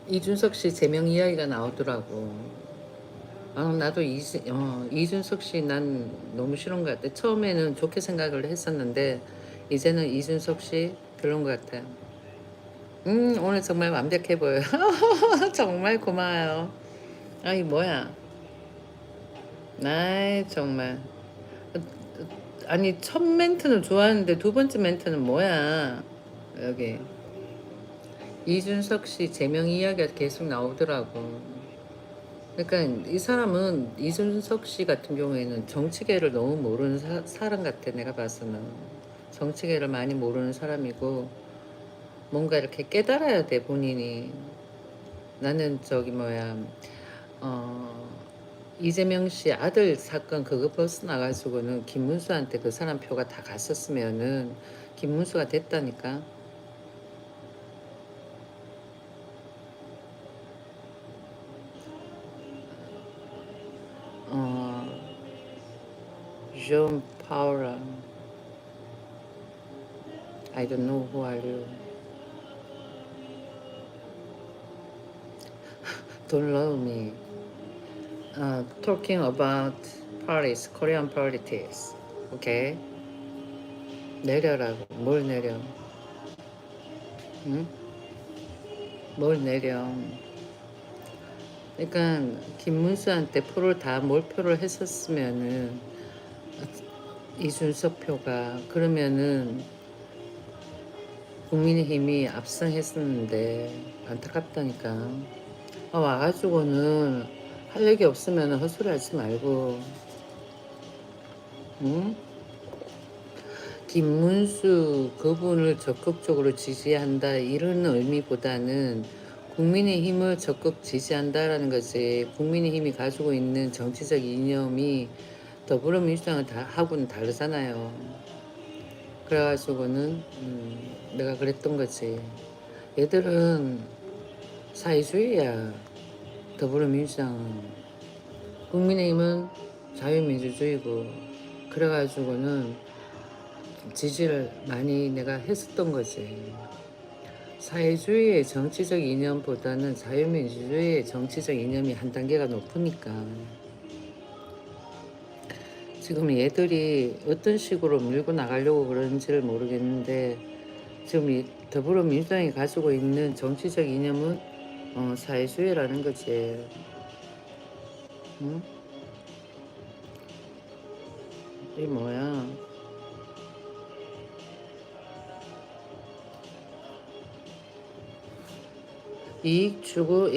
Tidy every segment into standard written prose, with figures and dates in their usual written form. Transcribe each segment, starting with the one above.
이준석 씨 제명 이야기가 나오더라고. 나도 이준석 씨 난 너무 싫은 것 같아. 처음에는 좋게 생각을 했었는데, 이제는 이준석 씨 별론 것 같아. 오늘 정말 완벽해 보여요. 정말 고마워요. 아이, 뭐야. 아이, 정말. 아니, 첫 멘트는 좋았는데, 두 번째 멘트는 뭐야. 여기. 이준석 씨 제명 이야기가 계속 나오더라고. 그러니까 이 사람은 이준석 씨 같은 경우에는 정치계를 너무 모르는 사람 같아. 내가 봐서는 정치계를 많이 모르는 사람이고, 뭔가 이렇게 깨달아야 돼 본인이. 나는 저기 뭐야, 어 이재명 씨 아들 사건 그거 벗어나가지고는 김문수한테 그 사람 표가 다 갔었으면은 김문수가 됐다니까. 어 존 파워라. I don't know who are you. Don't love me. Talking about Paris, Korean politics. Okay? 내려라고. 뭘 내려? 응? 뭘 내려? 그러니까 김문수한테 표를 다 몰표를 했었으면은 이준석 표가 그러면은 국민의힘이 압승했었는데 안타깝다니까. 와가지고는 할 얘기 없으면 헛소리 하지 말고, 응? 김문수 그분을 적극적으로 지지한다 이런 의미보다는 국민의힘을 적극 지지한다라는 거지. 국민의힘이 가지고 있는 정치적 이념이 더불어민주당을 하고는 다르잖아요. 그래가지고는 내가 그랬던 거지. 얘들은 사회주의야. 더불어민주당은. 국민의힘은 자유민주주의고. 그래가지고는 지지를 많이 내가 했었던 거지. 사회주의의 정치적 이념보다는 자유민주주의의 정치적 이념이 한 단계가 높으니까. 지금 얘들이 어떤 식으로 밀고 나가려고 그러는지를 모르겠는데, 지금 이 더불어민주당이 가지고 있는 정치적 이념은 사회주의라는 거지. 응? 이 뭐야. 이익 추구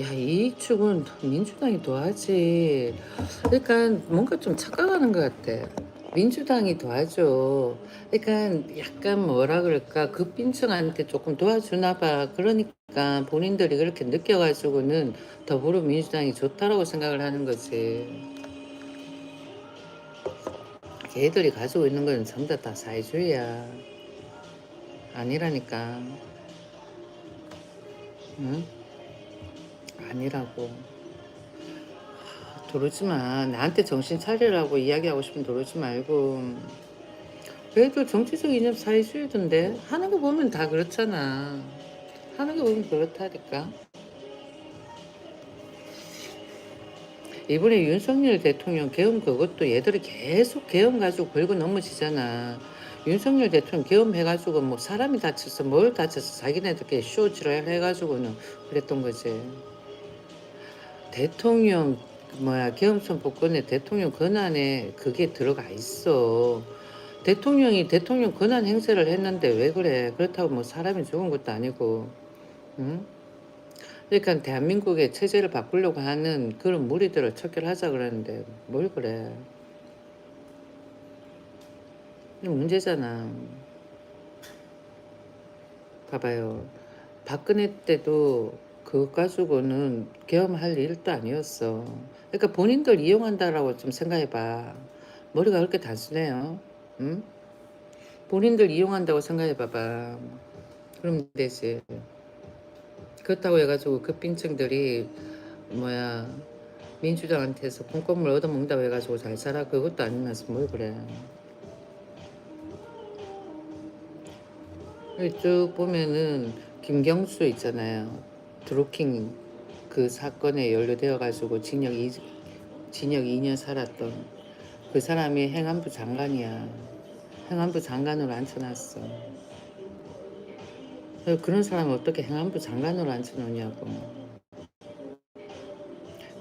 민주당이 도와지. 그러니까 뭔가 좀 착각하는 것 같아. 민주당이 도와줘. 그러니까 약간 뭐라 그럴까, 극빈층한테 조금 도와주나 봐. 그러니까 본인들이 그렇게 느껴가지고는 더불어민주당이 좋다라고 생각을 하는 거지. 걔들이 가지고 있는 건 전부 다 사회주의야. 아니라니까. 응? 아니라고. 들어오지 마. 나한테 정신 차리라고 이야기하고 싶으면 들어오지 말고. 그래도 정치적 이념 사회주의던데 하는 거 보면 다 그렇잖아. 하는 거 보면 그렇다니까. 이번에 윤석열 대통령 계엄 그것도 얘들이 계속 계엄 가지고 걸고 넘어지잖아. 윤석열 대통령 계엄 해가지고 뭐 사람이 다쳐서 뭘 다쳐서 자기네들끼리 쇼지를 해가지고는 그랬던 거지. 대통령 뭐야 계엄 선포권에 대통령 권한에 그게 들어가 있어. 대통령이 대통령 권한 행사를 했는데 왜 그래? 그렇다고 뭐 사람이 죽은 것도 아니고, 응? 그러니까 대한민국의 체제를 바꾸려고 하는 그런 무리들을 척결하자 그러는데 뭘 그래? 이게 문제잖아. 봐봐요. 박근혜 때도 그거 가지고는 계엄할 일도 아니었어. 그러니까 본인들 이용한다라고 좀 생각해봐. 머리가 그렇게 단순해요. 응? 본인들 이용한다고 생각해봐봐. 그럼 되지. 그렇다고 해가지고 그 빈층들이 뭐야 민주당한테서 공권을 얻어먹는다고 해가지고 잘 살아 그것도 아니면서 뭘 그래. 여기 쭉 보면은 김경수 있잖아요. 드루킹 그 사건에 연루되어 가지고 징역 2년 살았던 그 사람이 행안부 장관이야. 행안부 장관으로 앉혀놨어. 그런 사람을 어떻게 행안부 장관으로 앉혀놓냐고.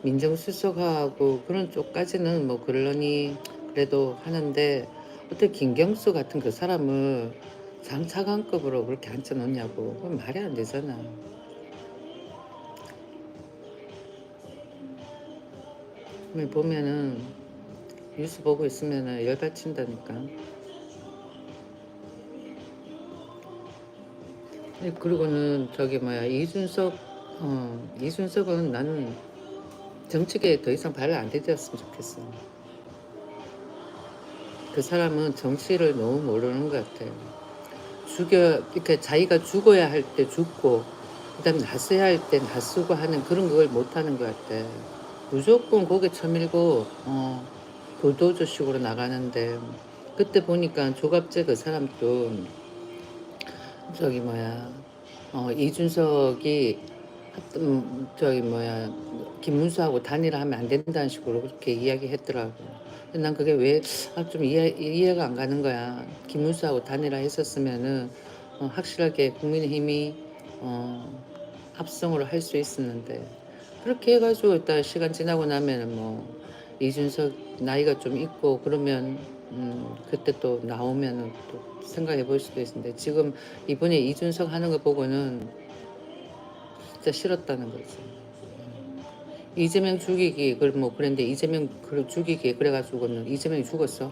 민정수석하고 그런 쪽까지는 뭐 그러려니 그래도 하는데 어떻게 김경수 같은 그 사람을 장차관급으로 그렇게 앉혀놓냐고. 그건 말이 안 되잖아. 보면은 뉴스 보고 있으면은 열받친다니까. 그리고는 저기 뭐야 이준석은 나는 정치계에 더 이상 발을 안 디뎠으면 좋겠어. 그 사람은 정치를 너무 모르는 것 같아. 그러니까 자기가 죽어야 할 때 죽고 그다음에 나서야 할 때 나서고 하는 그런 걸 못하는 것 같아. 무조건 고개 쳐밀고 불도저식으로 나가는데 그때 보니까 조갑재 그 사람도 저기 뭐야 이준석이 저기 뭐야 김문수하고 단일화하면 안 된다는 식으로 그렇게 이야기했더라고. 근데 난 그게 왜 좀 이해가 안 가는 거야. 김문수하고 단일화 했었으면은 확실하게 국민의힘이 합성으로 할 수 있었는데 그렇게 해가지고 일단 시간 지나고 나면은 뭐 이준석 나이가 좀 있고 그러면 그때 또 나오면은 또 생각해 볼 수도 있는데 지금 이번에 이준석 하는 거 보고는 진짜 싫었다는 거지. 이재명 죽이기 뭐 그랬는데 이재명 죽이기 그래가지고는 이재명이 죽었어.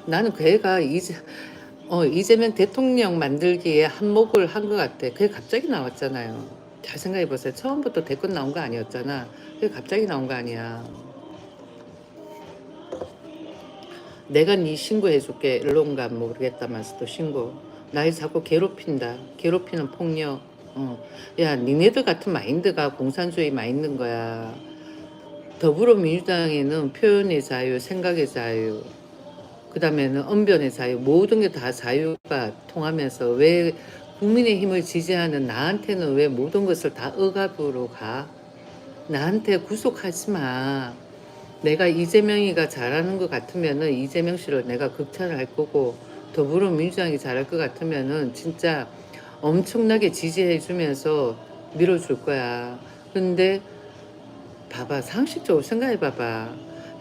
나는 그 애가 이재명 대통령 만들기에 한몫을 한 것 같아. 그게 갑자기 나왔잖아요. 잘 생각해 보세요. 처음부터 대권 나온 거 아니었잖아. 그게 갑자기 나온 거 아니야. 내가 네 신고해줄게. 언론가 뭐 그러겠다면서 또 신고. 날 자꾸 괴롭힌다. 괴롭히는 폭력. 야, 니네들 같은 마인드가 공산주의 마인드인 거야. 더불어민주당에는 표현의 자유, 생각의 자유, 그 다음에는 언변의 자유, 모든 게 다 자유가 통하면서 왜 국민의힘을 지지하는 나한테는 왜 모든 것을 다 억압으로 가? 나한테 구속하지 마. 내가 이재명이가 잘하는 것 같으면은 이재명 씨를 내가 극찬을 할 거고 더불어민주당이 잘할 것 같으면은 진짜 엄청나게 지지해주면서 밀어줄 거야. 근데 봐봐, 상식적으로 생각해 봐봐.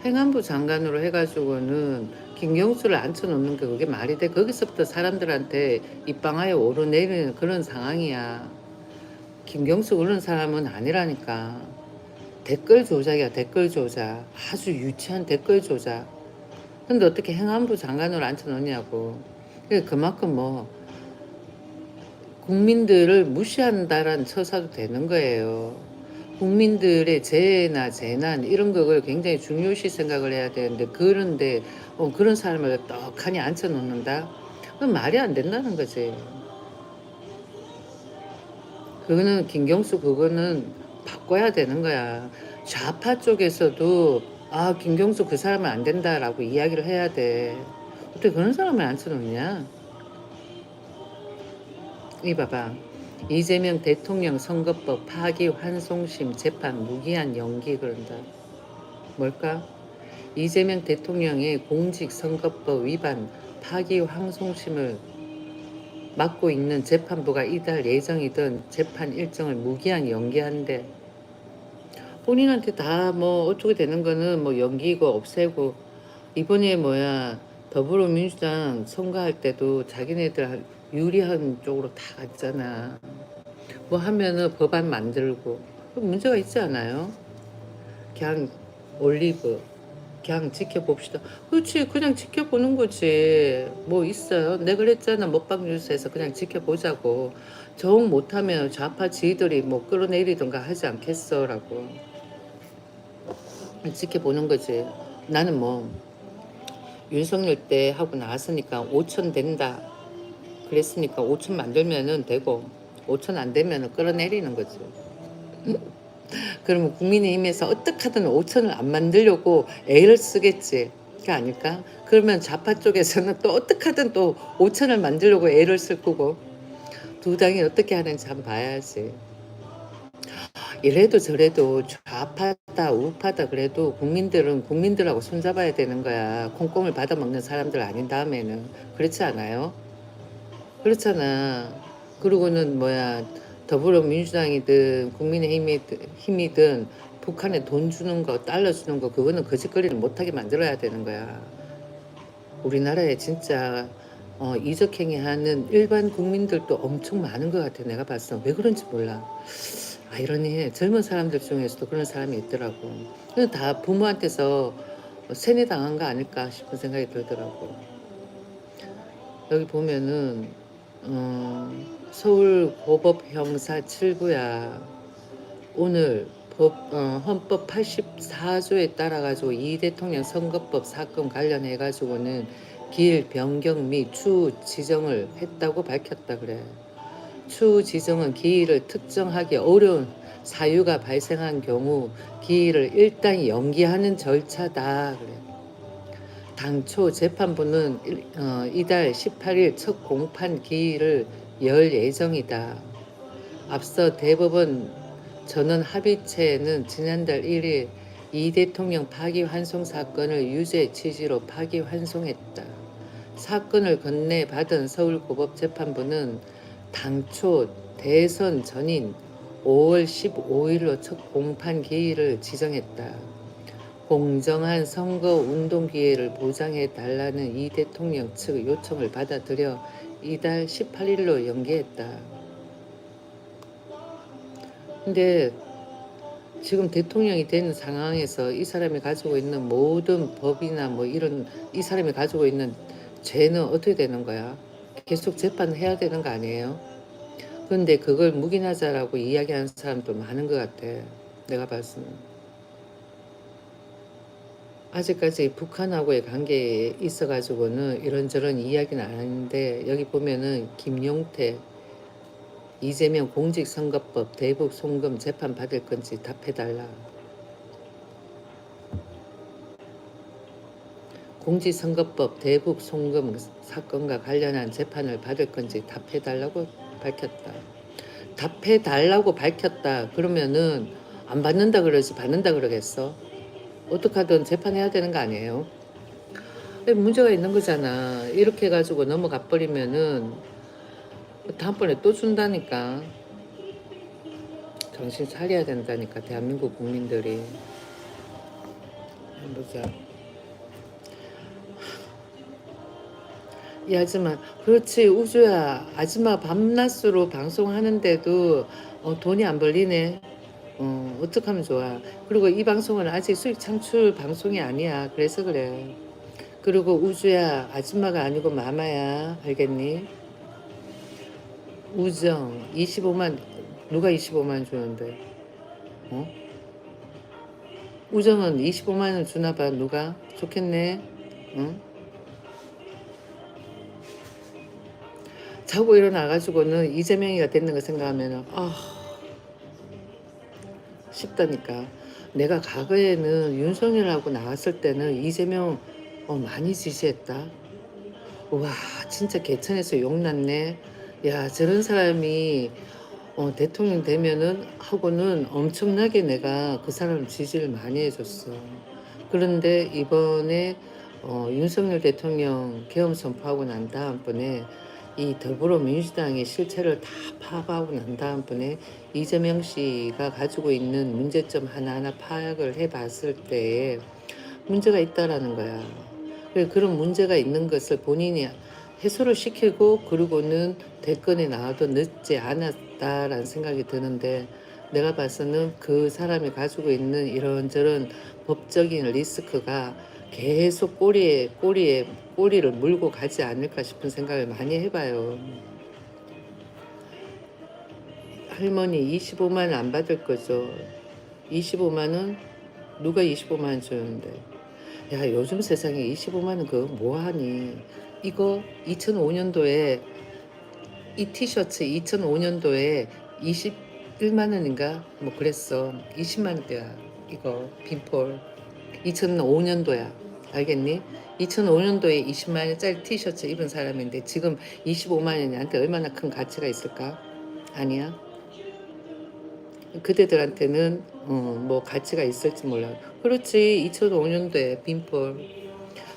행안부 장관으로 해가지고는 김경수를 앉혀놓는 게 그게 말이 돼? 거기서부터 사람들한테 입방아에 오르내리는 그런 상황이야. 김경수 그런 사람은 아니라니까. 댓글 조작이야, 댓글 조작. 아주 유치한 댓글 조작. 근데 어떻게 행안부 장관으로 앉혀놓냐고. 그만큼 뭐 국민들을 무시한다라는 처사도 되는 거예요. 국민들의 재해나 재난 이런 거를 굉장히 중요시 생각을 해야 되는데 그런데 그런 사람을 떡하니 앉혀놓는다? 그건 말이 안 된다는 거지. 그거는 김경수 그거는 바꿔야 되는 거야. 좌파 쪽에서도 김경수 그 사람은 안 된다라고 이야기를 해야 돼. 어떻게 그런 사람을 앉혀놓냐? 이 봐봐. 이재명 대통령 선거법 파기환송심 재판 무기한 연기 그런다. 뭘까? 이재명 대통령의 공직선거법 위반 파기환송심을 맡고 있는 재판부가 이달 예정이던 재판 일정을 무기한 연기한대. 본인한테 다 뭐 어떻게 되는 거는 뭐 연기고 없애고 이번에 더불어민주당 선거할 때도 자기네들 유리한 쪽으로 다 갔잖아. 뭐 하면은 법안 만들고 문제가 있지 않아요? 그냥 올리브 그냥 지켜봅시다. 그렇지, 그냥 지켜보는 거지. 뭐 있어요? 내가 그랬잖아. 먹방 뉴스에서 그냥 지켜보자고. 정 못하면 좌파 지휘들이 뭐 끌어내리던가 하지 않겠어라고. 지켜보는 거지. 나는 뭐 윤석열 때 하고 나왔으니까 5천 된다 그랬으니까 5천 만들면은 되고 5천 안 되면은 끌어내리는 거지. 그러면 국민의힘에서 어떻게 하든 5천을 안 만들려고 애를 쓰겠지. 그게 아닐까? 그러면 좌파 쪽에서는 또 어떻게 하든 또 5천을 만들려고 애를 쓸 거고 두 당이 어떻게 하는지 한번 봐야지. 이래도 저래도 좌파다 우파다 그래도 국민들은 국민들하고 손잡아야 되는 거야. 콩고물 받아먹는 사람들 아닌 다음에는. 그렇지 않아요? 그렇잖아. 그러고는 뭐야, 더불어민주당이든 국민의힘이든 북한에 돈 주는 거, 달러 주는 거, 그거는 거짓거리를 못하게 만들어야 되는 거야. 우리나라에 진짜 이적행위하는 일반 국민들도 엄청 많은 것 같아. 내가 봤어. 왜 그런지 몰라. 아이러니해. 젊은 사람들 중에서도 그런 사람이 있더라고. 그건 다 부모한테서 세뇌당한 거 아닐까 싶은 생각이 들더라고. 여기 보면은 서울 고법 형사 7부야. 오늘 헌법 84조에 따라 가지고 이 대통령 선거법 사건 관련해 가지고는 길 변경 및 추후 지정을 했다고 밝혔다 그래. 추후 지정은 기일을 특정하기 어려운 사유가 발생한 경우 기일을 일단 연기하는 절차다 그래. 당초 재판부는 이달 18일 첫 공판 기일을 열 예정이다. 앞서 대법원 전원 합의체는 지난달 1일 이 대통령 파기환송 사건을 유죄 취지로 파기환송했다. 사건을 건네받은 서울고법재판부는 당초 대선 전인 5월 15일로 첫 공판 기일을 지정했다. 공정한 선거 운동 기회를 보장해 달라는 이 대통령 측 요청을 받아들여 이달 18일로 연기했다. 근데 지금 대통령이 된 상황에서 이 사람이 가지고 있는 모든 법이나 뭐 이런 이 사람이 가지고 있는 죄는 어떻게 되는 거야? 계속 재판을 해야 되는 거 아니에요? 그런데 그걸 묵인하자라고 이야기하는 사람도 많은 것 같아. 내가 봤을 때. 아직까지 북한하고의 관계에 있어가지고는 이런저런 이야기는 안 하는데 여기 보면은 김용태, 이재명 공직선거법 대북 송금 재판 받을 건지 답해달라. 공직선거법 대북 송금 사건과 관련한 재판을 받을 건지 답해달라고 밝혔다. 답해달라고 밝혔다. 그러면은 안 받는다 그러지 받는다 그러겠어? 어떡하든 재판해야 되는 거 아니에요? 문제가 있는 거잖아. 이렇게 해가지고 넘어가 버리면은 다음번에 또 준다니까. 정신 차려야 된다니까 대한민국 국민들이. 보자. 이 아줌마 그렇지 우주야. 아줌마 밤낮으로 방송하는데도 돈이 안 벌리네. 어떡 하면 좋아. 그리고 이 방송은 아직 수익 창출 방송이 아니야. 그래서 그래. 그리고 우주야 아줌마가 아니고 마마야. 알겠니? 우정 25만 누가 25만 주는데? 우정은 25만 원 주나 봐. 누가? 좋겠네. 응? 자고 일어나가지고는 이재명이가 됐는 거 생각하면 싶다니까. 내가 과거에는 윤석열하고 나왔을 때는 이재명 많이 지지했다. 와 진짜 개천에서 욕났네. 야 저런 사람이 대통령 되면은 하고는 엄청나게 내가 그 사람 지지를 많이 해줬어. 그런데 이번에 윤석열 대통령 계엄 선포하고 난 다음번에 이 더불어민주당의 실체를 다 파악하고 난 다음번에 이재명 씨가 가지고 있는 문제점 하나하나 파악을 해봤을 때 문제가 있다라는 거야. 그런 문제가 있는 것을 본인이 해소를 시키고 그러고는 대권에 나와도 늦지 않았다라는 생각이 드는데 내가 봐서는 그 사람이 가지고 있는 이런저런 법적인 리스크가 계속 꼬리를 물고 가지 않을까 싶은 생각을 많이 해봐요. 할머니 25만 원 안 받을 거죠. 25만 원? 누가 25만 원 주는데? 야 요즘 세상에 25만 원 그거 뭐하니? 이거 2005년도에 이 티셔츠 2005년도에 21만 원인가 뭐 그랬어. 20만 원대야 이거 빈폴. 2005년도야. 알겠니? 2005년도에 20만 원짜리 티셔츠 입은 사람인데 지금 25만 원이한테 얼마나 큰 가치가 있을까? 아니야. 그대들한테는 뭐 가치가 있을지 몰라요. 그렇지. 2005년도에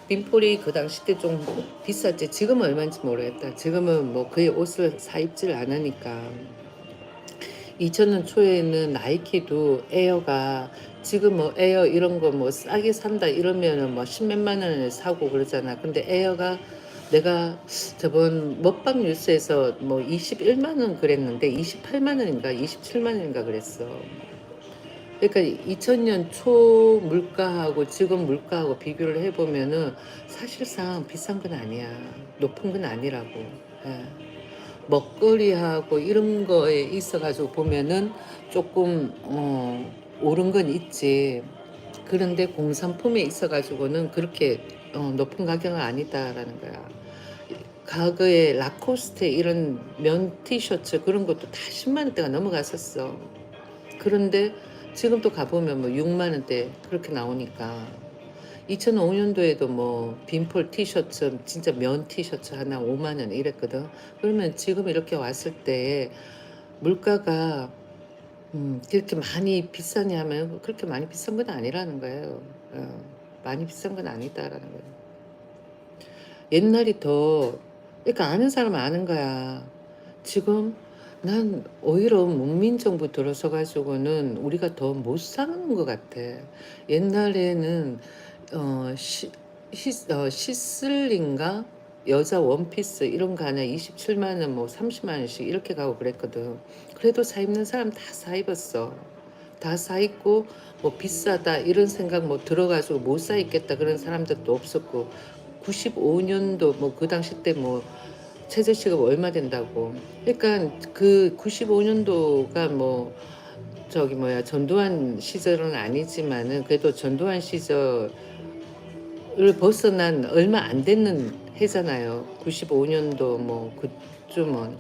빈폴이 그 당시 때 좀 비쌌지. 지금은 얼마인지 모르겠다. 지금은 뭐 거의 옷을 사 입질 않으니까. 2000년 초에는 나이키도 에어가 지금 뭐 에어 이런 거 뭐 싸게 산다 이러면은 뭐 십몇만 원에 사고 그러잖아. 근데 에어가 내가 저번 먹방 뉴스에서 뭐 21만 원 그랬는데 28만 원인가 27만 원인가 그랬어. 그러니까 2000년 초 물가하고 지금 물가하고 비교를 해보면은 사실상 비싼 건 아니야. 높은 건 아니라고. 예. 먹거리하고 이런 거에 있어가지고 보면은 조금 오른 건 있지. 그런데 공산품에 있어가지고는 그렇게 높은 가격은 아니다라는 거야. 과거에 라코스테 이런 면 티셔츠 그런 것도 다 10만 원대가 넘어갔었어. 그런데 지금 또 가보면 뭐 6만 원대 그렇게 나오니까 2005년도에도 뭐 빈폴 티셔츠 진짜 면 티셔츠 하나 5만 원 이랬거든. 그러면 지금 이렇게 왔을 때 물가가 그렇게 많이 비싸냐 하면 그렇게 많이 비싼 건 아니라는 거예요. 많이 비싼 건 아니다라는 거예요. 옛날이 더 그러니까 아는 사람 아는 거야. 지금 난 오히려 문민정부 들어서 가지고는 우리가 더 못 사는 것 같아. 옛날에는 시슬린가 여자 원피스 이런 거 하나 27만 원, 뭐 30만 원씩 이렇게 가고 그랬거든. 그래도 사 입는 사람 다 사 입었어. 다 사 입고 뭐 비싸다 이런 생각 뭐 들어가지고 못 사 입겠다 그런 사람들도 없었고 95년도 뭐 그 당시 때 뭐 최저시급 얼마 된다고. 그러니까 그 95년도가 뭐 저기 뭐야 전두환 시절은 아니지만은 그래도 전두환 시절을 벗어난 얼마 안 되는 해잖아요. 95년도 뭐 그쯤은.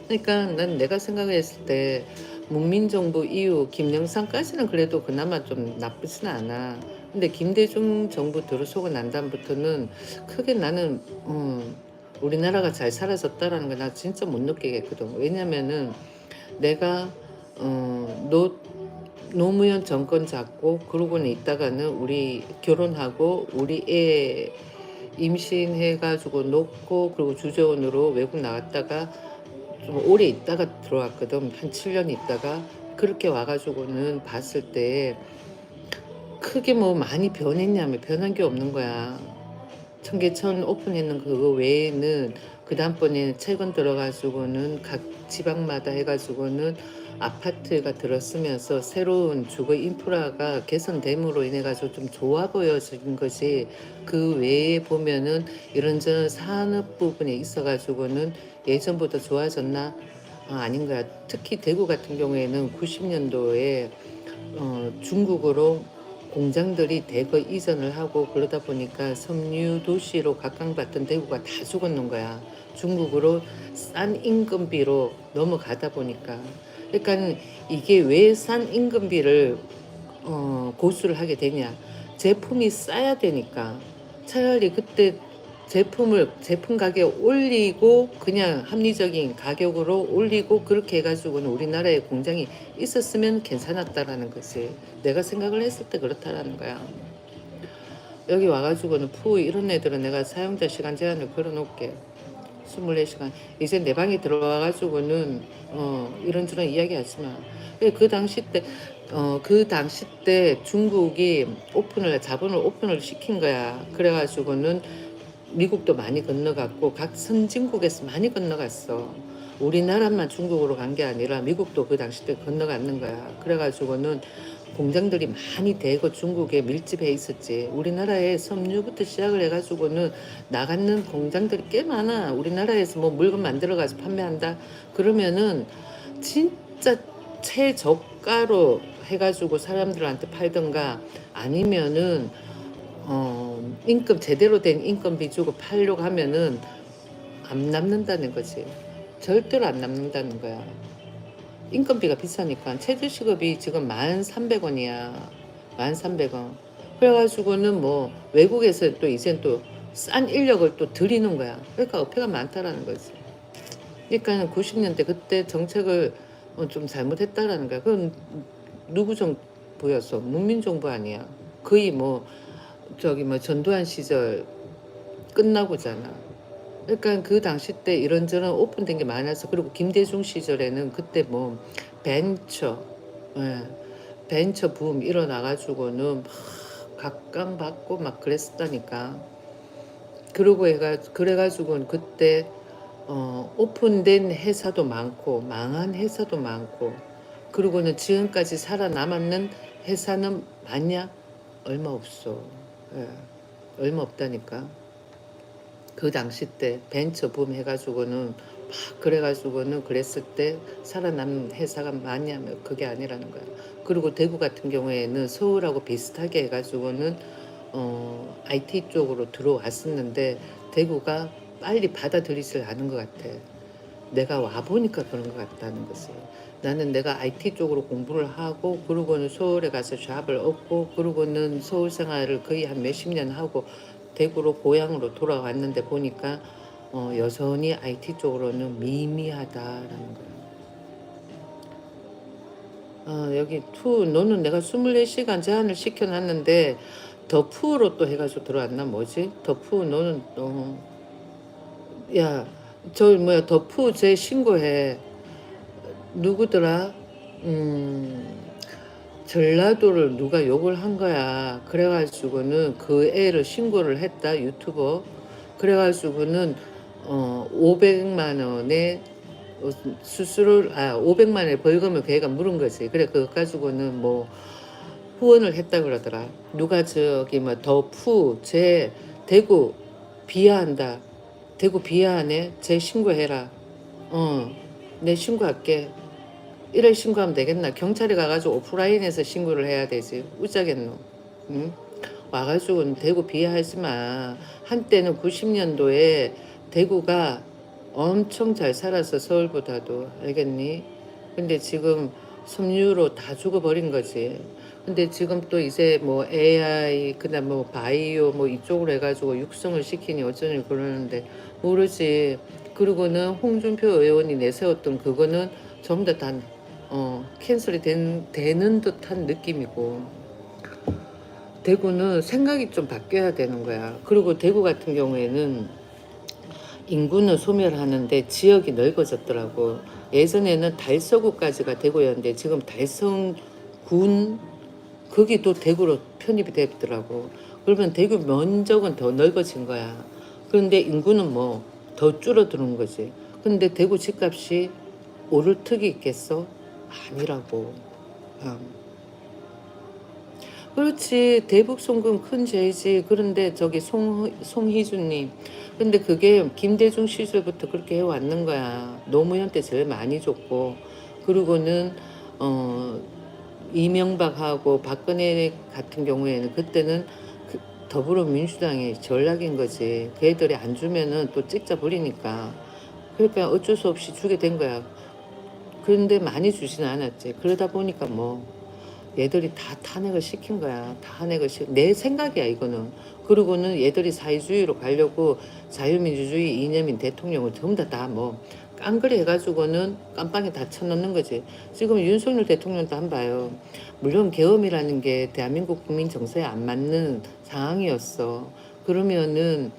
그러니까 난 내가 생각했을 때 문민정부 이후 김영삼까지는 그래도 그나마 좀 나쁘진 않아. 근데 김대중 정부 들어서고 난 다음부터는 크게 나는 우리나라가 잘 살아졌다라는 걸 나 진짜 못 느끼겠거든. 왜냐면은 내가 노무현 정권 잡고 그러고는 있다가는 우리 결혼하고 우리 애 임신해가지고 놓고 그리고 주재원으로 외국 나갔다가 좀 오래 있다가 들어왔거든. 한 7년 있다가 그렇게 와가지고는 봤을 때 크게 뭐 많이 변했냐면 변한 게 없는 거야. 청계천 오픈했는 그거 외에는 그 다음번에는 최근 들어가지고는 각 지방마다 해가지고는 아파트가 들었으면서 새로운 주거 인프라가 개선됨으로 인해 가지고 좀 좋아 보여진 것이 그 외에 보면은 이런저런 산업 부분에 있어 가지고는 예전보다 좋아졌나? 아닌 거야. 특히 대구 같은 경우에는 90년도에 중국으로 공장들이 대거 이전을 하고 그러다 보니까 섬유 도시로 각광받던 대구가 다 죽었는 거야. 중국으로 싼 임금비로 넘어가다 보니까. 그러니까 이게 왜 싼 임금비를 고수를 하게 되냐. 제품이 싸야 되니까. 차라리 그때 제품 가격 올리고 그냥 합리적인 가격으로 올리고 그렇게 해가지고는 우리나라에 공장이 있었으면 괜찮았다라는 거지. 내가 생각을 했을 때 그렇다라는 거야. 여기 와가지고는 이런 애들은 내가 사용자 시간 제한을 걸어놓을게. 24시간. 이제 내 방에 들어와가지고는 이런저런 이야기 하지 마. 그 당시 때 중국이 자본을 오픈을 시킨 거야. 그래가지고는 미국도 많이 건너갔고 각 선진국에서 많이 건너갔어. 우리나라만 중국으로 간 게 아니라 미국도 그 당시 때 건너갔는 거야. 그래가지고는 공장들이 많이 대거 중국에 밀집해 있었지. 우리나라에 섬유부터 시작을 해가지고는 나가는 공장들이 꽤 많아. 우리나라에서 뭐 물건 만들어가지고 판매한다. 그러면은 진짜 최저가로 해가지고 사람들한테 팔던가 아니면은 제대로 된 인건비 주고 팔려고 하면은 안 남는다는 거지. 절대로 안 남는다는 거야. 인건비가 비싸니까. 최저시급이 지금 1,300원이야. 1,300원. 그래가지고는 뭐 외국에서 또 이젠 또 싼 인력을 또 들이는 거야. 그러니까 어폐가 많다라는 거지. 그러니까 90년대 그때 정책을 좀 잘못했다라는 거야. 그건 누구 정부였어? 문민정부 아니야. 거의 뭐 저기 뭐 전두환 시절 끝나고잖아. 그러니까 그 당시 때 이런저런 오픈된 게 많아서, 그리고 김대중 시절에는 그때 뭐 벤처, 예, 벤처 붐 일어나가지고는 막 각광받고 막 그랬었다니까. 그러고 그래가지고는 그때 오픈된 회사도 많고 망한 회사도 많고, 그리고는 지금까지 살아남았는 회사는 많냐? 얼마 없어. 예, 얼마 없다니까. 그 당시 때 벤처 붐 해가지고는 막 그래가지고는 그랬을 때 살아남은 회사가 많냐면 그게 아니라는 거야. 그리고 대구 같은 경우에는 서울하고 비슷하게 해가지고는 IT 쪽으로 들어왔었는데 대구가 빨리 받아들이질 않은 것 같아. 내가 와보니까 그런 것 같다는 것을. 나는 내가 IT 쪽으로 공부를 하고, 그러고는 서울에 가서 잡을 얻고, 그러고는 서울 생활을 거의 한 몇십 년 하고 대구로 고향으로 돌아왔는데 보니까 여전히 IT 쪽으로는 미미하다라는 거야. 여기 너는 내가 24시간 제한을 시켜놨는데 더 또 해가지고 들어왔나 뭐지? 너는 야, 저 뭐야, 제 신고해. 누구더라? 음, 전라도를 누가 욕을 한 거야. 그래가지고는 그 애를 신고를 했다, 유튜버. 그래가지고는 500만 원의 수수료를, 500만 원의 벌금을 걔가 물은 거지. 그래, 그거 가지고는 뭐 후원을 했다 그러더라. 누가 저기 뭐 제 대구 비하한다. 대구 비하하네. 제 신고해라. 내 신고할게. 이래 신고하면 되겠나? 경찰에 가가지고 오프라인에서 신고를 해야 되지. 어쩌겠노? 응? 와가지고 대구 비하하지 마. 한때는 90년도에 대구가 엄청 잘 살았어, 서울보다도. 알겠니? 근데 지금 섬유로 다 죽어버린 거지. 근데 지금 또 이제 뭐 AI, 그다음 뭐 바이오 뭐 이쪽으로 해가지고 육성을 시키니 어쩌니 그러는데 모르지. 그리고는 홍준표 의원이 내세웠던 그거는 전부 다 캔슬이 되는 듯한 느낌이고, 대구는 생각이 좀 바뀌어야 되는 거야. 그리고 대구 같은 경우에는 인구는 소멸하는데 지역이 넓어졌더라고. 예전에는 달서구까지가 대구였는데 지금 달성군, 거기도 대구로 편입이 됐더라고. 그러면 대구 면적은 더 넓어진 거야. 그런데 인구는 뭐 더 줄어드는 거지. 근데 대구 집값이 오를 턱이 있겠어? 아니라고. 음. 그렇지. 대북 송금 큰 죄지. 그런데 저기 송희주님. 근데 그게 김대중 시절부터 그렇게 해왔는 거야. 노무현 때 제일 많이 줬고. 그리고는, 어, 이명박하고 박근혜 같은 경우에는 그때는 더불어민주당의 전략인 거지. 걔들이 안 주면은 또 찍자 버리니까. 그러니까 어쩔 수 없이 주게 된 거야. 그런데 많이 주지는 않았지. 그러다 보니까 뭐 얘들이 다 탄핵을 시킨 거야. 내 생각이야 이거는. 그리고는 얘들이 사회주의로 가려고 자유민주주의 이념인 대통령을 전부 다뭐 깡그리 해가지고는 깜빵에 다 쳐넣는 거지. 지금 윤석열 대통령도 한 봐요. 물론 계엄이라는 게 대한민국 국민 정서에 안 맞는 상황이었어. 그러면은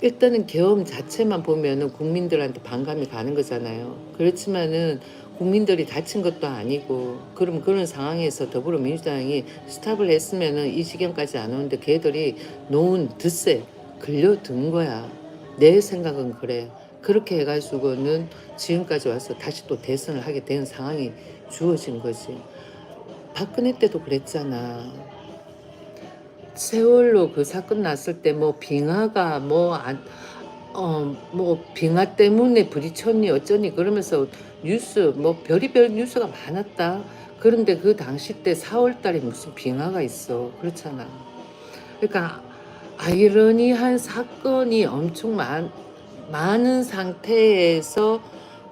일단은 계엄 자체만 보면은 국민들한테 반감이 가는 거잖아요. 그렇지만은 국민들이 다친 것도 아니고, 그럼 그런 상황에서 더불어민주당이 스탑을 했으면은 이 지경까지 안 오는데 걔들이 놓은 듯세 걸려든 거야. 내 생각은 그래. 그렇게 해가지고는 지금까지 와서 다시 또 대선을 하게 된 상황이 주어진 거지. 박근혜 때도 그랬잖아. 세월로 그 사건 났을 때 뭐 빙하가 뭐 빙하 때문에 부딪혔니 어쩌니 그러면서 뉴스 뭐 별의별 뉴스가 많았다. 그런데 그 당시 때 4월 달에 무슨 빙하가 있어. 그렇잖아. 그러니까 아이러니한 사건이 엄청 많은 상태에서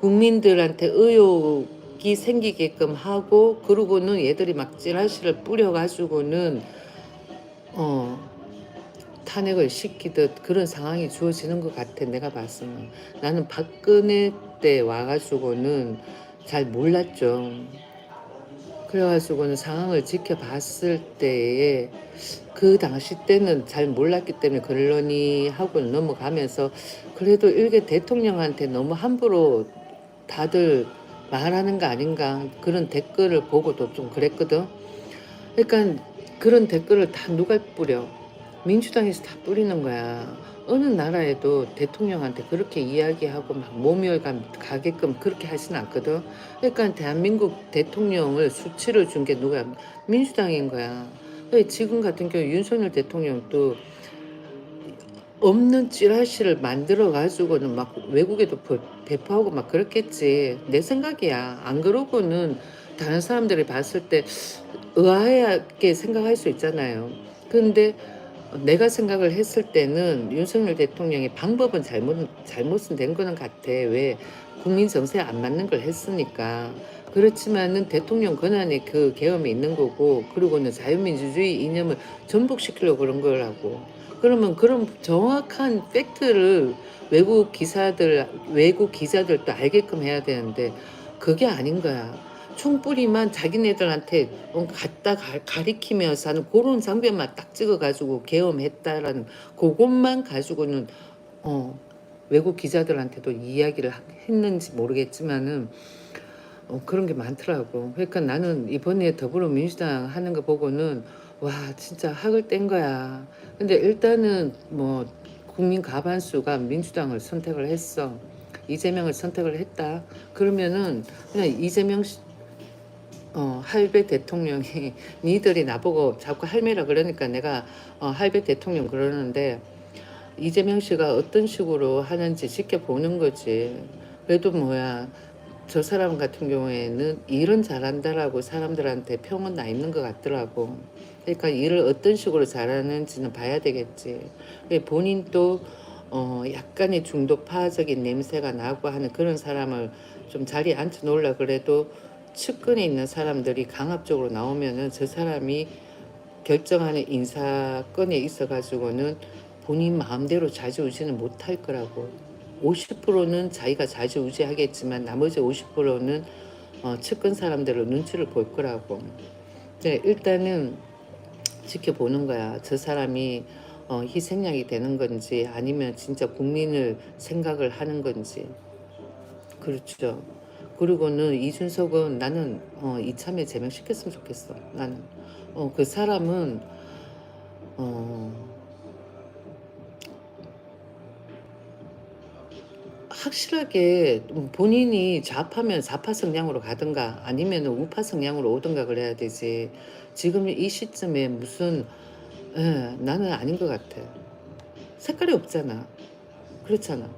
국민들한테 의혹이 생기게끔 하고, 그러고는 얘들이 막 찌라시를 뿌려가지고는 탄핵을 시키듯 그런 상황이 주어지는 것 같아. 내가 봤으면. 나는 박근혜 때 와가지고는 잘 몰랐죠. 그래가지고는 상황을 지켜봤을 때에 그 당시 때는 잘 몰랐기 때문에 그러니 하고 넘어가면서 그래도 일개 대통령한테 너무 함부로 다들 말하는 거 아닌가 그런 댓글을 보고도 좀 그랬거든. 그러니까 그런 댓글을 다 누가 뿌려? 민주당에서 다 뿌리는 거야. 어느 나라에도 대통령한테 그렇게 이야기하고 막 모멸감 가게끔 그렇게 하진 않거든. 그러니까 대한민국 대통령을 수치를 준 게 누가? 민주당인 거야. 지금 같은 경우 윤석열 대통령도 없는 찌라시를 만들어 가지고는 막 외국에도 배포하고 막 그렇겠지. 내 생각이야. 안 그러고는 다른 사람들이 봤을 때 의아하게 생각할 수 있잖아요. 근데 내가 생각을 했을 때는 윤석열 대통령의 방법은 잘못은 된 거는 같아. 왜? 국민 정세에 안 맞는 걸 했으니까. 그렇지만은 대통령 권한에 그 계엄이 있는 거고, 그리고는 자유민주주의 이념을 전복시키려고 그런 거라고. 그러면 그런 정확한 팩트를 외국 기자들도 알게끔 해야 되는데, 그게 아닌 거야. 총뿌리만 자기네들한테 갖다 가리키면서 하는 그런 장면만 딱 찍어가지고 계엄했다라는 그것만 가지고는 어, 외국 기자들한테도 이야기를 했는지 모르겠지만은 그런 게 많더라고. 그러니까 나는 이번에 더불어민주당 하는 거 보고는 와 진짜 학을 뗀 거야. 근데 일단은 뭐 국민 과반수가 민주당을 선택을 했어. 이재명을 선택을 했다. 그러면은 그냥 이재명 할배 대통령이 니들이 나보고 자꾸 할매라 그러니까 내가 할배 대통령 그러는데 이재명 씨가 어떤 식으로 하는지 지켜보는 거지. 그래도 뭐야 저 사람 같은 경우에는 일은 잘한다라고 사람들한테 평은 나 있는 것 같더라고. 그러니까 일을 어떤 식으로 잘하는지는 봐야 되겠지. 본인도 약간의 중도파적인 냄새가 나고 하는 그런 사람을 좀 자리에 앉혀 놓으려 그래도 측근에 있는 사람들이 강압적으로 나오면은 저 사람이 결정하는 인사권에 있어가지고는 본인 마음대로 좌지우지는 못할 거라고. 50%는 자기가 좌지우지하겠지만 나머지 50%는 측근 사람들을 눈치를 볼 거라고. 네, 일단은 지켜보는 거야. 저 사람이 희생양이 되는 건지 아니면 진짜 국민을 생각을 하는 건지. 그렇죠. 그리고는 이준석은 나는 이참에 제명시켰으면 좋겠어. 나는 그 사람은 어, 확실하게 본인이 좌파면 좌파 성향으로 가든가 아니면 우파 성향으로 오든가 그래야 되지. 지금 이 시점에 무슨 나는 아닌 것 같아. 색깔이 없잖아. 그렇잖아.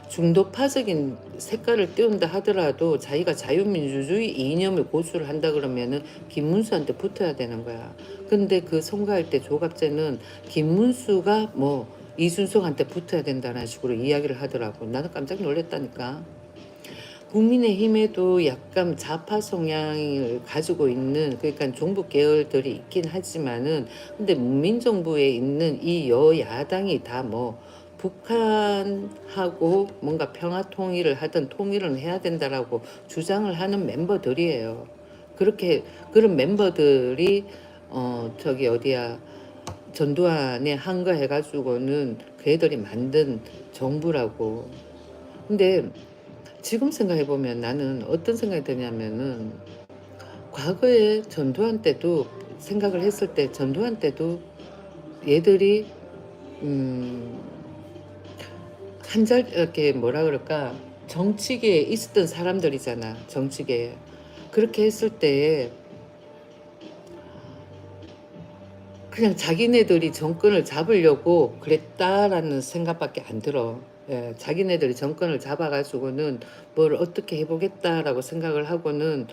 중도파적인 색깔을 띄운다 하더라도 자기가 자유민주주의 이념을 고수를 한다 그러면은 김문수한테 붙어야 되는 거야. 근데 그 선거할 때 조갑재는 김문수가 뭐 이준석한테 붙어야 된다는 식으로 이야기를 하더라고. 나는 깜짝 놀랐다니까. 국민의힘에도 약간 좌파 성향을 가지고 있는 그러니까 종북 계열들이 있긴 하지만은 근데 문민정부에 있는 이 여야당이 다 뭐 북한하고 뭔가 평화 통일을 하든 통일은 해야 된다라고 주장을 하는 멤버들이에요. 그렇게 그런 멤버들이 저기 어디야 전두환에 한 거 해가지고는 그 애들이 만든 정부라고. 근데 지금 생각해보면 나는 어떤 생각이 드냐면은 과거에 전두환 때도 생각을 했을 때 전두환 때도 얘들이 한잘 이렇게 뭐라 그럴까 정치계에 있었던 사람들이잖아. 정치계에 그렇게 했을 때 그냥 자기네들이 정권을 잡으려고 그랬다라는 생각밖에 안 들어. 예, 자기네들이 정권을 잡아가지고는 뭘 어떻게 해보겠다라고 생각을 하고는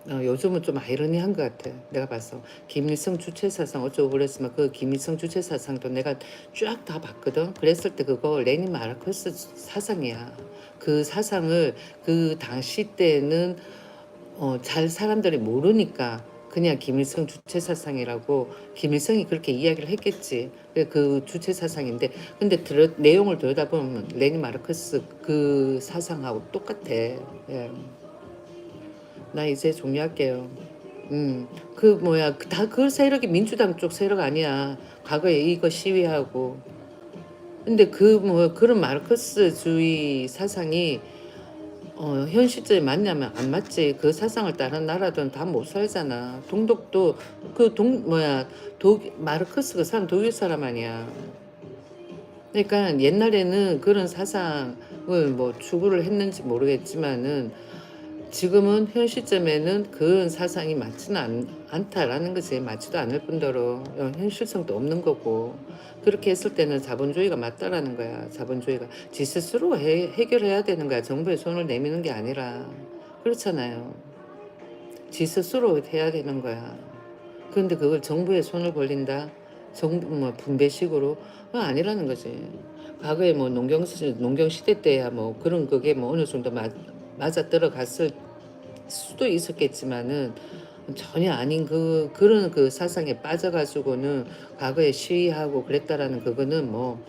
요즘은 좀 아이러니한 것 같아. 내가 봐서 김일성 주체사상 어쩌고 그랬으면 그 김일성 주체사상도 내가 쫙 다 봤거든. 그랬을 때 그거 레닌 마르크스 사상이야. 그 사상을 그 당시 때는 잘 사람들이 모르니까 그냥 김일성 주체 사상이라고 김일성이 그렇게 이야기를 했겠지. 그 주체 사상인데 근데 내용을 들여다보면 레닌 마르크스 그 사상하고 똑같아. 예. 나 이제 종료할게요. 그 뭐야 다 그 세력이 민주당 쪽 세력 아니야. 과거에 이거 시위하고. 근데 그 뭐 그런 마르크스주의 사상이 현 시점에 맞냐면 안 맞지. 그 사상을 다른 나라들은 다 못 살잖아. 동독도 그 뭐야 마르크스 그 사람 독일 사람 아니야. 그러니까 옛날에는 그런 사상을 뭐 추구를 했는지 모르겠지만은 지금은 현 시점에는 그런 사상이 맞지는 않다라는 것이 맞지도 않을 뿐더러 현실성도 없는 거고 그렇게 했을 때는 자본주의가 맞다라는 거야. 자본주의가 지 스스로 해결해야 되는 거야. 정부에 손을 내미는 게 아니라. 그렇잖아요. 지 스스로 해야 되는 거야. 그런데 그걸 정부에 손을 벌린다? 정부 뭐 분배식으로 그건 아니라는 거지. 과거에 뭐 농경 시대 때야 뭐 그런 그게 뭐 어느 정도 맞아 들어갔을 수도 있었겠지만은 전혀 아닌 그런 그 사상에 빠져가지고는 과거에 시위하고 그랬다라는 그거는 뭐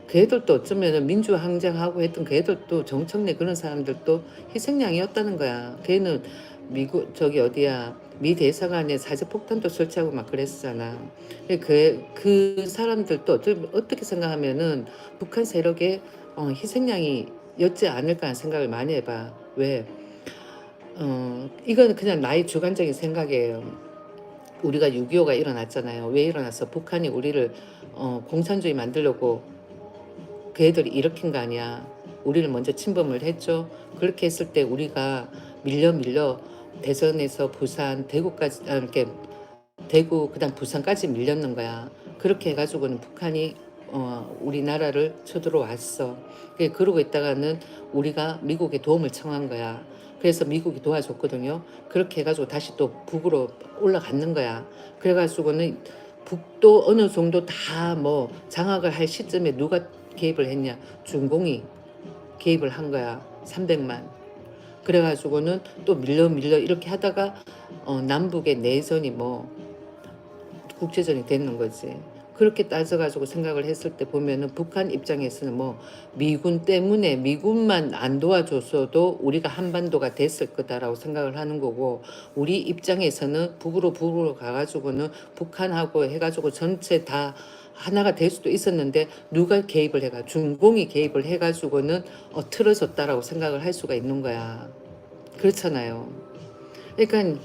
걔들도 어쩌면은 민주항쟁하고 했던 걔들도 정청래 그런 사람들도 희생양이었다는 거야. 걔는 미국 저기 어디야 미 대사관에 사제폭탄도 설치하고 막 그랬잖아. 그 사람들도 어떻게 생각하면은 북한 세력의 희생양이었지 않을까 하는 생각을 많이 해봐. 왜? 이건 그냥 나의 주관적인 생각이에요. 우리가 6.25가 일어났잖아요. 왜 일어났어? 북한이 우리를 공산주의 만들려고 그 애들이 일으킨 거 아니야. 우리를 먼저 침범을 했죠. 그렇게 했을 때 우리가 밀려 대선에서 부산, 대구까지 이렇게 대구 그다음 부산까지 밀렸는 거야. 그렇게 해가지고는 북한이 우리나라를 쳐들어왔어. 그러고 있다가는 우리가 미국에 도움을 청한 거야. 그래서 미국이 도와줬거든요. 그렇게 해가지고 다시 또 북으로 올라갔는 거야. 그래가지고는 북도 어느 정도 다 뭐 장악을 할 시점에 누가 개입을 했냐? 중공이 개입을 한 거야. 300만. 그래가지고는 또 밀려 이렇게 하다가 남북의 내전이 뭐 국제전이 되는 거지. 그렇게 따져가지고 생각을 했을 때 보면은 북한 입장에서는 뭐 미군 때문에 미군만 안 도와줬어도 우리가 한반도가 됐을 거다라고 생각을 하는 거고 우리 입장에서는 북으로 가가지고는 북한하고 해가지고 전체 다 하나가 될 수도 있었는데 누가 개입을 해가 중공이 개입을 해가지고는 틀어졌다라고 생각을 할 수가 있는 거야. 그렇잖아요. 그러니까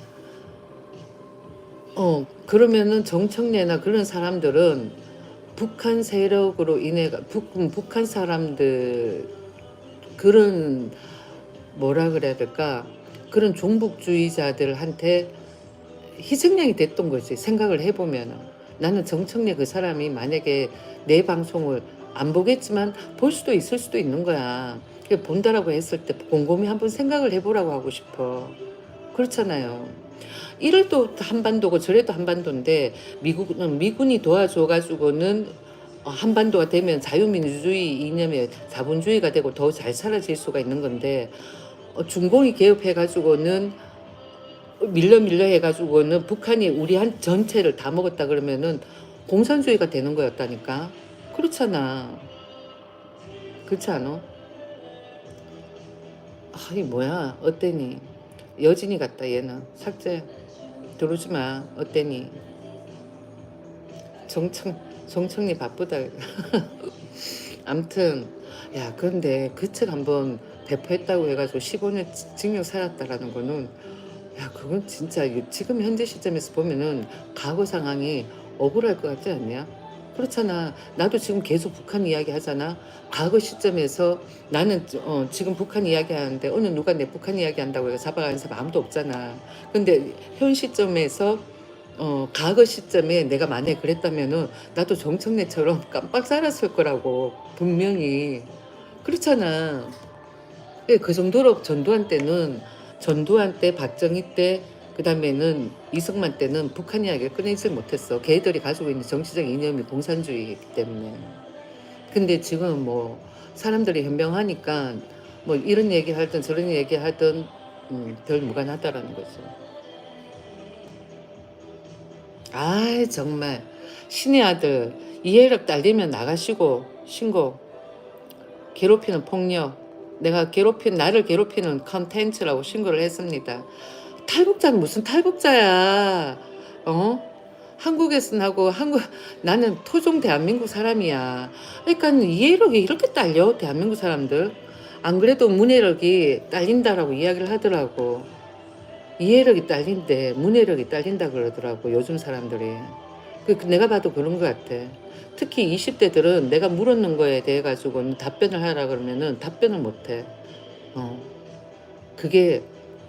그러면은 정청래나 그런 사람들은 북한 세력으로 인해 북한 사람들 그런 뭐라 그래야 될까 그런 종북주의자들한테 희생양이 됐던 거지. 생각을 해보면은 나는 정청래 그 사람이 만약에 내 방송을 안 보겠지만 볼 수도 있을 수도 있는 거야. 본다라고 했을 때 곰곰이 한번 생각을 해보라고 하고 싶어. 그렇잖아요. 이래도 한반도고 저래도 한반도인데 미군이 도와줘가지고는 한반도가 되면 자유민주주의 이념의 자본주의가 되고 더 잘 살아질 수가 있는 건데 중공이 개입해가지고는 밀려 해가지고는 북한이 우리 한 전체를 다 먹었다 그러면은 공산주의가 되는 거였다니까. 그렇잖아. 그렇지 않아? 이 뭐야 어때니? 여진이 같다 얘는. 삭제. 들어오지 마. 어때니? 정청리 바쁘다. 암튼 야 그런데 그 책 한번 배포했다고 해가지고 15년 징역 살았다라는 거는 야 그건 진짜 지금 현재 시점에서 보면은 과거 상황이 억울할 것 같지 않냐? 그렇잖아. 나도 지금 계속 북한 이야기 하잖아. 과거 시점에서 나는 지금 북한 이야기 하는데 어느 누가 내 북한 이야기 한다고 해서 잡아가는 사람 아무도 없잖아. 근데 현 시점에서 과거 시점에 내가 만약에 그랬다면은 나도 정청래처럼 깜빡 살았을 거라고 분명히. 그렇잖아. 그 정도로 전두환 때 박정희 때 그다음에는 이승만 때는 북한 이야기를 꺼내지 못했어. 걔들이 가지고 있는 정치적 이념이 공산주의이기 때문에. 근데 지금 뭐 사람들이 현명하니까 뭐 이런 얘기 하든 저런 얘기 하든 별 무관하다라는 거죠. 아이 정말 신의 아들 이해력 딸리면 나가시고 신고. 괴롭히는 폭력. 내가 나를 괴롭히는 컨텐츠라고 신고를 했습니다. 탈북자는 무슨 탈북자야. 어? 한국에서 하고 나는 토종 대한민국 사람이야. 그러니까 이해력이 이렇게 딸려 대한민국 사람들. 안 그래도 문해력이 딸린다라고 이야기를 하더라고. 이해력이 딸린데 문해력이 딸린다 그러더라고 요즘 사람들이. 내가 봐도 그런 것 같아. 특히 20대들은 내가 물었는 거에 대해 가지고 답변을 하라 그러면은 답변을 못해. 어. 그게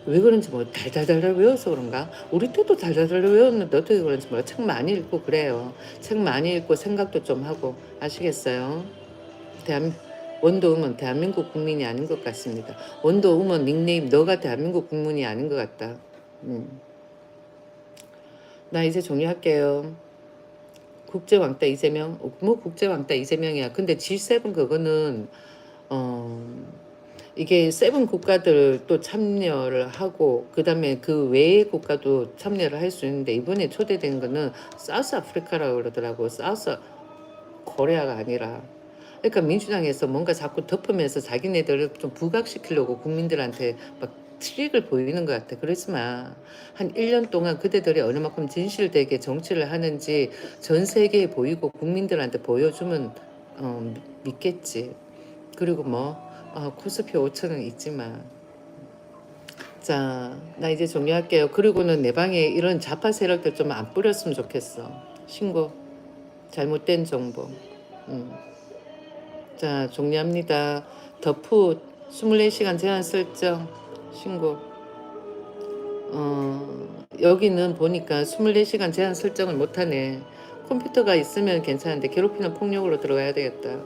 왜 그런지 달달달 외워서 그런가? 우리 때도 달달달 외웠는데 어떻게 그런지 몰라. 책 많이 읽고 그래요. 책 많이 읽고 생각도 좀 하고 아시겠어요? 대한 원더우먼 대한민국 국민이 아닌 것 같습니다. 원더우먼 닉네임 너가 대한민국 국민이 아닌 것 같다. 나 이제 종료할게요. 국제왕따 이재명? 뭐 국제왕따 이재명이야. 근데 G7 그거는 이게 세븐 국가들 또 참여를 하고 그다음에 그 외의 국가도 참여를 할 수 있는데 이번에 초대된 거는 사우스 아프리카라고 그러더라고. 사우스 코리아가 아니라. 그러니까 민주당에서 뭔가 자꾸 덮으면서 자기네들을 좀 부각시키려고 국민들한테 막 트릭을 보이는 것 같아. 그러지 마. 한 1년 동안 그대들이 얼마만큼 진실되게 정치를 하는지 전 세계에 보이고 국민들한테 보여주면 믿겠지. 그리고 코스피 5천원 있지만. 자, 나 이제 종료할게요. 그리고는 내 방에 이런 좌파 세력들 좀 안 뿌렸으면 좋겠어. 신고. 잘못된 정보. 자, 종료합니다. 더푸 24시간 제한 설정. 신고. 여기는 보니까 24시간 제한 설정을 못하네. 컴퓨터가 있으면 괜찮은데 괴롭히는 폭력으로 들어가야 되겠다.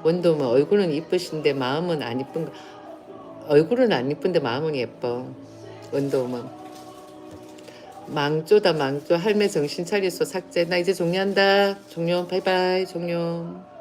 원도면 얼굴은 이쁘신데 마음은 안 이쁜 거. 얼굴은 안 이쁜데 마음은 예뻐. 원도우먼. 망조다 망조. 할매 정신 차리소 삭제. 나 이제 종료한다. 종료. 바이바이. 종료.